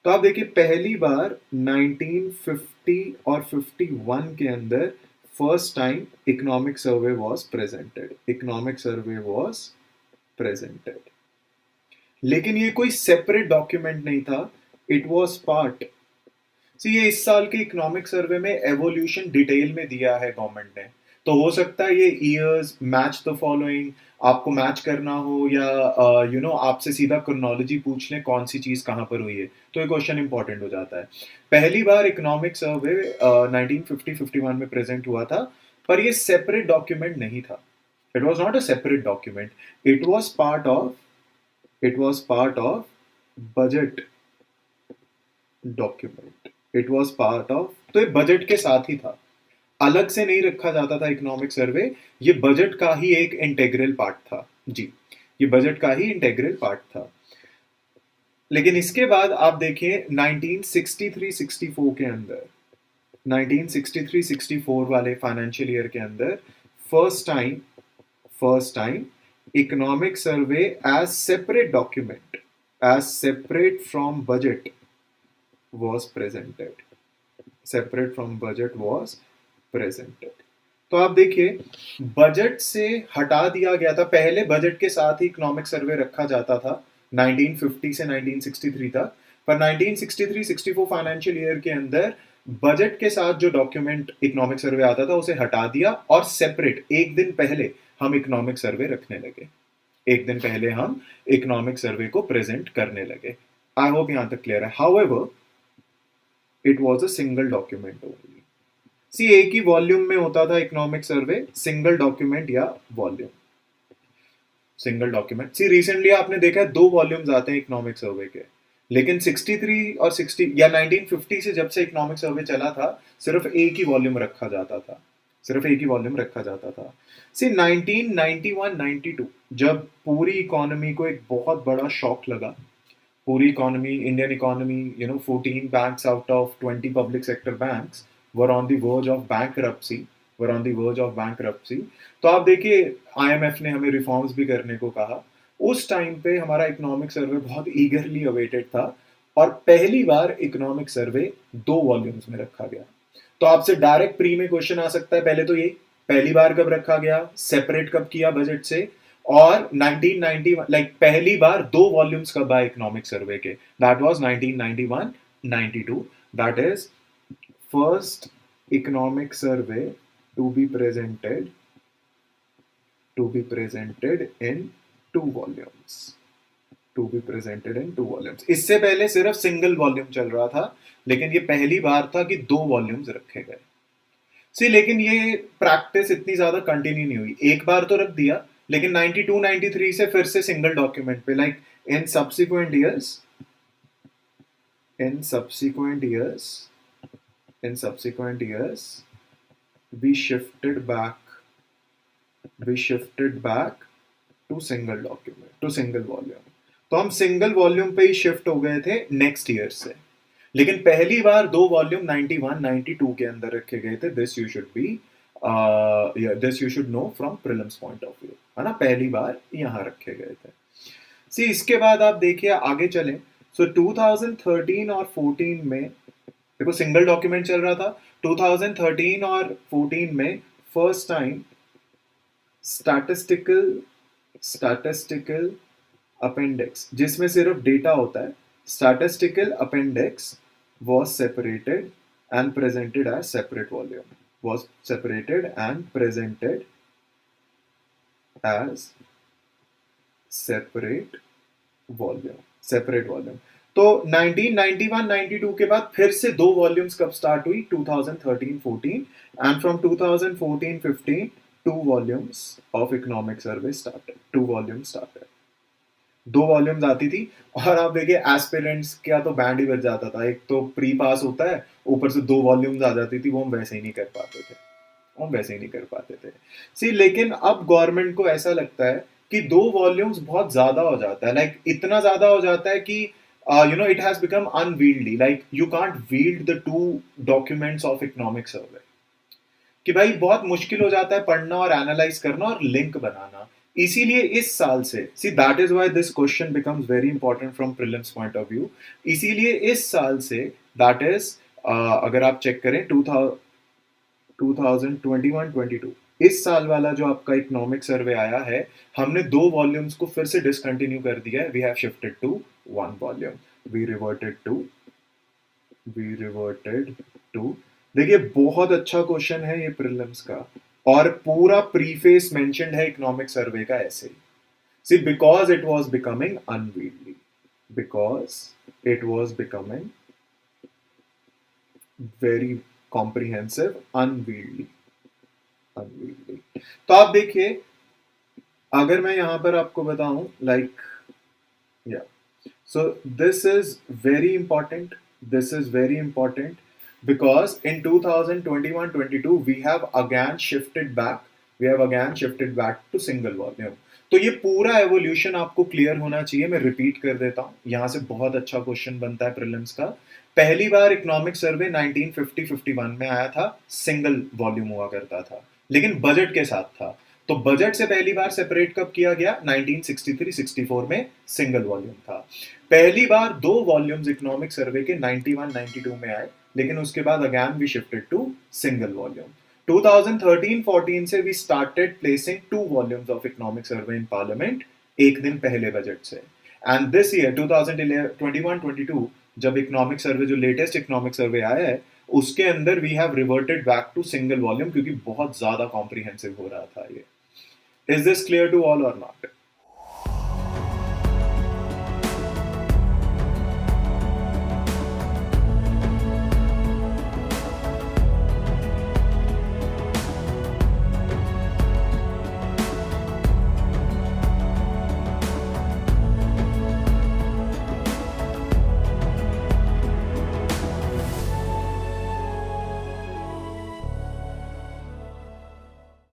तो आप देखिए पहली बार 1950 और 51 के अंदर first time economic survey was presented, economic survey was presented. लेकिन ये कोई सेपरेट डॉक्यूमेंट नहीं था, इट वाज पार्ट। सी ये इस साल के इकोनॉमिक सर्वे में एवोल्यूशन डिटेल में दिया है गवर्नमेंट ने। तो हो सकता है ये ईयर्स मैच द फॉलोइंग आपको मैच करना हो, या आपसे सीधा क्रोनोलॉजी पूछ लें कौन सी चीज कहां पर हुई है, तो ये क्वेश्चन इंपॉर्टेंट हो जाता है। पहली बार इकोनॉमिक सर्वे 1950-51 में प्रेजेंट हुआ था, पर ये सेपरेट डॉक्यूमेंट नहीं था। It was not a separate document, it was part of it was part of budget document, it was part of, तो ये बजट के साथ ही था, अलग से नहीं रखा जाता था इकोनॉमिक सर्वे। ये बजट का ही एक इंटेग्रल पार्ट था जी, ये बजट का ही इंटेग्रल पार्ट था। लेकिन इसके बाद आप देखिए 1963-64 के अंदर, 1963-64 वाले फाइनेंशियल ईयर के अंदर first time economic survey as separate document, as separate from budget was presented, separate from budget was presented। तो आप देखिए बजट से हटा दिया गया था, पहले बजट के साथ ही इकोनॉमिक सर्वे रखा जाता था 1950 से 1963 तक, पर 1963-64 फाइनेंशियल ईयर के अंदर बजट के साथ जो डॉक्यूमेंट इकोनॉमिक सर्वे आता था उसे हटा दिया और सेपरेट एक दिन पहले हम इकोनॉमिक सर्वे रखने लगे, एक दिन पहले हम इकोनॉमिक सर्वे को प्रेजेंट करने लगे। आई होप यहां तक क्लियर है। However it was a single document only. See एक ही वॉल्यूम में होता था इकोनॉमिक सर्वे, सिंगल डॉक्यूमेंट या volume, single document. See recently आपने देखा है 2 वॉल्यूम्स आते हैं इकोनॉमिक सर्वे के, लेकिन 63 और 60 या 1950 से जब से इकोनॉमिक सर्वे चला था सिर्फ एक ही वॉल्यूम रखा जाता था, सिर्फ एक ही वॉल्यूम रखा जाता था। सी 1991-92 जब पूरी इकोनॉमी को एक बहुत बड़ा शॉक लगा, पूरी economy, Indian economy, 14 banks out of 20 public sector banks were on the verge of bankruptcy, तो आप देखिए आईएमएफ ने हमें रिफॉर्म्स भी करने को कहा। उस टाइम पे हमारा इकोनॉमिक सर्वे बहुत ईगरली अवेटेड था और पहली बार इकोनॉमिक सर्वे 2 वॉल्यूम्स में रखा गया। तो आपसे डायरेक्ट प्री में क्वेश्चन आ सकता है, पहले तो ये पहली बार कब रखा गया, सेपरेट कब किया बजट से, और 1991 लाइक पहली बार 2 वॉल्यूम्स कब आए इकोनॉमिक सर्वे के, that was 1991-92, that is first economic survey to be presented in 2 volumes, इससे पहले सिर्फ सिंगल वॉल्यूम चल रहा था, लेकिन ये पहली बार था कि 2 वॉल्यूम्स रखे गए। सी लेकिन ये प्रैक्टिस इतनी ज्यादा कंटिन्यू नहीं हुई, एक बार तो रख दिया, लेकिन 92-93 से फिर से सिंगल डॉक्यूमेंट पे, like in subsequent years in subsequent years in subsequent years we shifted back to single document, to single volume. तो हम सिंगल वॉल्यूम पे ही शिफ्ट हो गए थे नेक्स्ट ईयर से, लेकिन पहली बार 2 वॉल्यूम 91-92 के अंदर रखे गए थे। This you should know from prelims point of view, है ना, पहली बार यहां रखे गए थे। सी इसके बाद आप देखिए आगे चलें, सो 2013 और 14 में देखो सिंगल डॉक्यूमेंट चल रहा था। 2013 और 14 में फर्स्ट टाइम स्टैटिस्टिकल अपेंडिक्स, जिसमें सिर्फ डेटा होता है, statistical appendix was separated and presented as separate volume, was separated and presented as separate volume। तो 1991-92 के बाद फिर से 2 वॉल्यूम्स कब स्टार्ट हुई, 2013-14, and from 2014-15 2 volumes of economic survey started, 2 volumes आती थी। और आप देखिए एस्पिरेंट्स क्या तो बैंड ही बज जाता था, एक तो प्री पास होता है, ऊपर से 2 वॉल्यूम्स आ जाती थी, वो हम वैसे ही नहीं कर पाते थे। सी लेकिन अब गवर्नमेंट को ऐसा लगता है कि 2 वॉल्यूम्स बहुत ज्यादा हो जाता है, लाइक इतना ज्यादा हो जाता है कि it has become unwieldly, like you can't wield the 2 documents of economic survey, कि भाई बहुत मुश्किल हो जाता है पढ़ना और एनालाइज करना और लिंक बनाना। इसीलिए इस साल से, see that is why this question becomes very important from prelims point of view. इसीलिए इस साल से, दैट इज अगर आप चेक करें 2021-22, इस साल वाला जो आपका इकोनॉमिक सर्वे आया है, हमने 2 वॉल्यूम्स को फिर से डिसकंटिन्यू कर दिया है। We have shifted to 1 volume. We reverted to देखिए बहुत अच्छा क्वेश्चन है ये प्रीलिम्स का, और पूरा प्रीफेस मेंशन्ड है इकोनॉमिक सर्वे का ऐसे ही। See because it was becoming unwieldly, because it was becoming very comprehensive, unwieldly. तो आप देखिए, अगर मैं यहां पर आपको बताऊं, लाइक या so this is very important, this is very important because in 2021-22 we have again shifted back to single volume। तो ये पूरा एवोल्यूशन आपको क्लियर होना चाहिए। मैं रिपीट कर देता हूं, यहां से बहुत अच्छा क्वेश्चन बनता है प्रीलिम्स का। पहली बार इकोनॉमिक सर्वे 1950-51 में आया था, सिंगल वॉल्यूम हुआ करता था, लेकिन बजट के साथ था। तो बजट से पहली बार सेपरेट कब किया गया? 1963-64 में सिंगल वॉल्यूम था। पहली बार 2 वॉल्यूम्स इकोनॉमिक सर्वे के 91-92 में आए, लेकिन उसके बाद again we shifted to single volume. 2013-14 से we started placing 2 volumes of economic survey in parliament, एक दिन पहले बजट से। एंड दिस ईयर 2021-22 जब इकोनॉमिक सर्वे, जो लेटेस्ट इकोनॉमिक सर्वे आया है, उसके अंदर we have reverted back to single volume, क्योंकि बहुत ज्यादा कॉम्प्रिहेंसिव हो रहा था ये। Is this clear to all or not?